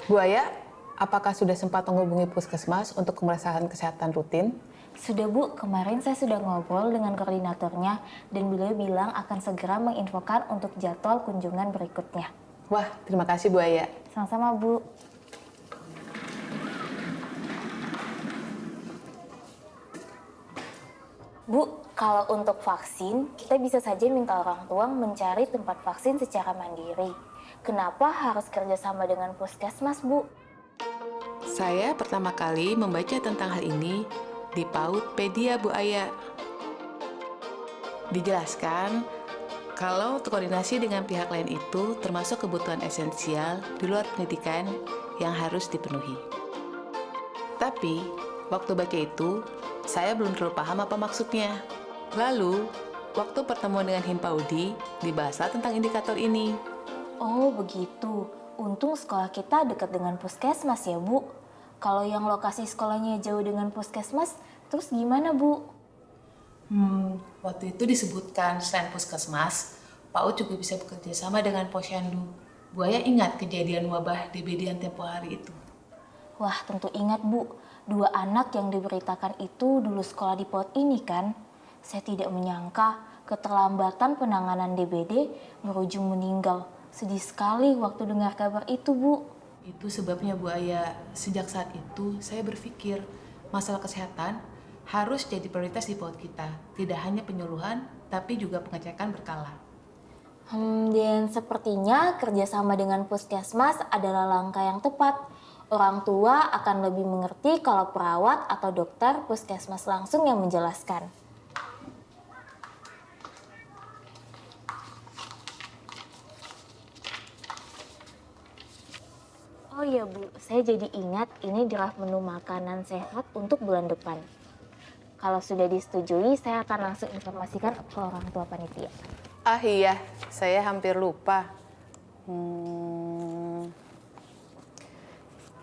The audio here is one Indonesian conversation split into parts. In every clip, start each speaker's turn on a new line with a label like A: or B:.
A: Bu Aya, apakah sudah sempat menghubungi puskesmas untuk pemeriksaan kesehatan rutin?
B: Sudah Bu, kemarin saya sudah ngobrol dengan koordinatornya dan beliau bilang akan segera menginfokan untuk jadwal kunjungan berikutnya.
A: Wah, terima kasih Bu Aya.
B: Sama-sama Bu. Bu, kalau untuk vaksin, kita bisa saja minta orang tua mencari tempat vaksin secara mandiri. Kenapa harus kerjasama dengan puskesmas, Bu?
A: Saya pertama kali membaca tentang hal ini di Pautpedia Bu Aya. Dijelaskan kalau koordinasi dengan pihak lain itu termasuk kebutuhan esensial di luar pendidikan yang harus dipenuhi. Tapi, waktu baca itu, saya belum terlalu paham apa maksudnya. Lalu, waktu pertemuan dengan Himpaudi, dibahaslah tentang indikator ini.
B: Oh, begitu. Untung sekolah kita dekat dengan puskesmas ya, Bu. Kalau yang lokasi sekolahnya jauh dengan puskesmas, terus gimana, Bu?
A: Waktu itu disebutkan selain puskesmas, PAUD juga bisa bekerja sama dengan Posyandu. Bu Aya ingat kejadian wabah DBD yang tempo hari itu?
B: Wah, tentu ingat, Bu. 2 anak yang diberitakan itu dulu sekolah di PAUD ini kan? Saya tidak menyangka keterlambatan penanganan DBD berujung meninggal. Sedih sekali waktu dengar kabar itu, Bu.
A: Itu sebabnya Bu Aya, sejak saat itu saya berpikir masalah kesehatan harus jadi prioritas di PAUD kita. Tidak hanya penyuluhan, tapi juga pengecekan berkala.
B: Dan sepertinya kerjasama dengan puskesmas adalah langkah yang tepat. Orang tua akan lebih mengerti kalau perawat atau dokter puskesmas langsung yang menjelaskan. Oh iya Bu, saya jadi ingat ini draft menu makanan sehat untuk bulan depan. Kalau sudah disetujui, saya akan langsung informasikan ke orang tua panitia.
A: Ah iya, saya hampir lupa.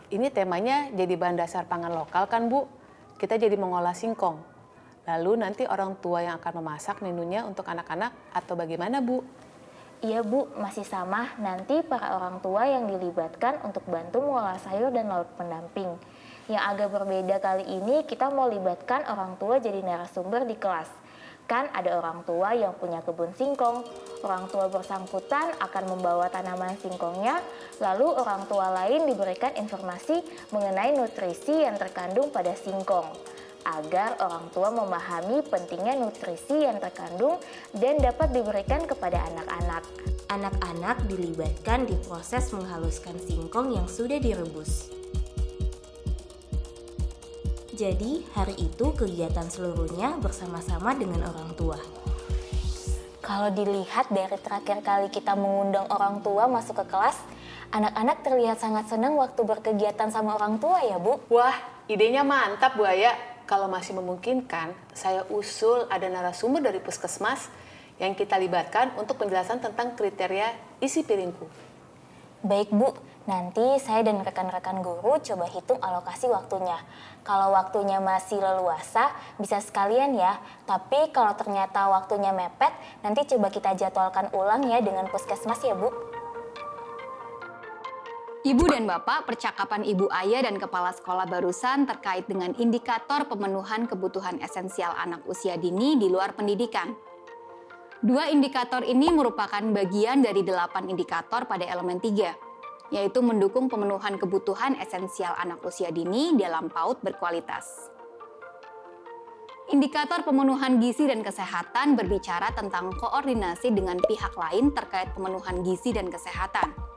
A: Ini temanya jadi bahan dasar pangan lokal kan Bu? Kita jadi mengolah singkong. Lalu nanti orang tua yang akan memasak menunya untuk anak-anak atau bagaimana Bu?
B: Iya Bu, masih sama. Nanti para orang tua yang dilibatkan untuk bantu mengolah sayur dan lauk pendamping. Yang agak berbeda kali ini, kita mau libatkan orang tua jadi narasumber di kelas. Kan ada orang tua yang punya kebun singkong. Orang tua bersangkutan akan membawa tanaman singkongnya, lalu orang tua lain diberikan informasi mengenai nutrisi yang terkandung pada singkong. Agar orang tua memahami pentingnya nutrisi yang terkandung dan dapat diberikan kepada anak-anak. Anak-anak dilibatkan di proses menghaluskan singkong yang sudah direbus. Jadi, hari itu kegiatan seluruhnya bersama-sama dengan orang tua. Kalau dilihat dari terakhir kali kita mengundang orang tua masuk ke kelas, anak-anak terlihat sangat senang waktu berkegiatan sama orang tua ya, Bu.
A: Wah, idenya mantap Bu Aya. Kalau masih memungkinkan, saya usul ada narasumber dari puskesmas yang kita libatkan untuk penjelasan tentang kriteria isi piringku.
B: Baik Bu, nanti saya dan rekan-rekan guru coba hitung alokasi waktunya. Kalau waktunya masih leluasa, bisa sekalian ya. Tapi kalau ternyata waktunya mepet, nanti coba kita jadwalkan ulang ya dengan puskesmas ya Bu.
C: Ibu dan Bapak, percakapan Ibu Aya dan Kepala Sekolah barusan terkait dengan indikator pemenuhan kebutuhan esensial anak usia dini di luar pendidikan. 2 indikator ini merupakan bagian dari 8 indikator pada elemen 3, yaitu mendukung pemenuhan kebutuhan esensial anak usia dini dalam PAUD berkualitas. Indikator pemenuhan gizi dan kesehatan berbicara tentang koordinasi dengan pihak lain terkait pemenuhan gizi dan kesehatan.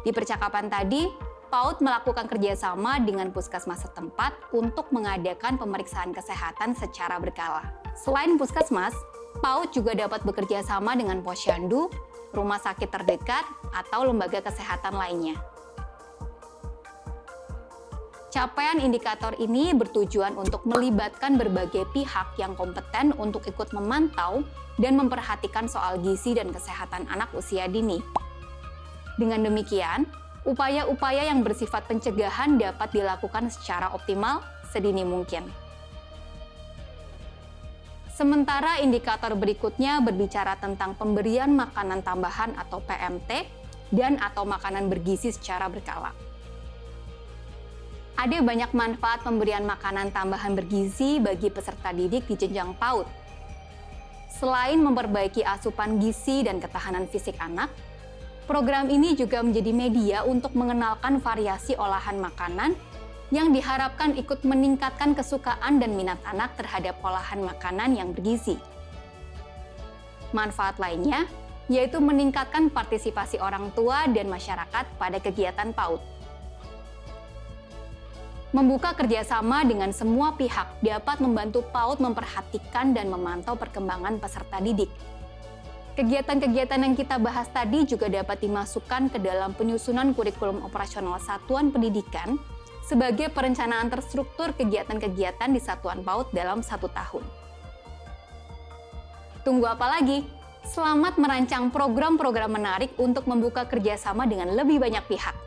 C: Di percakapan tadi, PAUD melakukan kerjasama dengan puskesmas setempat untuk mengadakan pemeriksaan kesehatan secara berkala. Selain puskesmas, PAUD juga dapat bekerja sama dengan posyandu, rumah sakit terdekat, atau lembaga kesehatan lainnya. Capaian indikator ini bertujuan untuk melibatkan berbagai pihak yang kompeten untuk ikut memantau dan memperhatikan soal gizi dan kesehatan anak usia dini. Dengan demikian, upaya-upaya yang bersifat pencegahan dapat dilakukan secara optimal sedini mungkin. Sementara indikator berikutnya berbicara tentang pemberian makanan tambahan atau PMT dan atau makanan bergizi secara berkala. Ada banyak manfaat pemberian makanan tambahan bergizi bagi peserta didik di jenjang PAUD. Selain memperbaiki asupan gizi dan ketahanan fisik anak, program ini juga menjadi media untuk mengenalkan variasi olahan makanan yang diharapkan ikut meningkatkan kesukaan dan minat anak terhadap olahan makanan yang bergizi. Manfaat lainnya yaitu meningkatkan partisipasi orang tua dan masyarakat pada kegiatan PAUD. Membuka kerjasama dengan semua pihak dapat membantu PAUD memperhatikan dan memantau perkembangan peserta didik. Kegiatan-kegiatan yang kita bahas tadi juga dapat dimasukkan ke dalam penyusunan kurikulum operasional satuan pendidikan sebagai perencanaan terstruktur kegiatan-kegiatan di satuan PAUD dalam 1 tahun. Tunggu apa lagi? Selamat merancang program-program menarik untuk membuka kerjasama dengan lebih banyak pihak.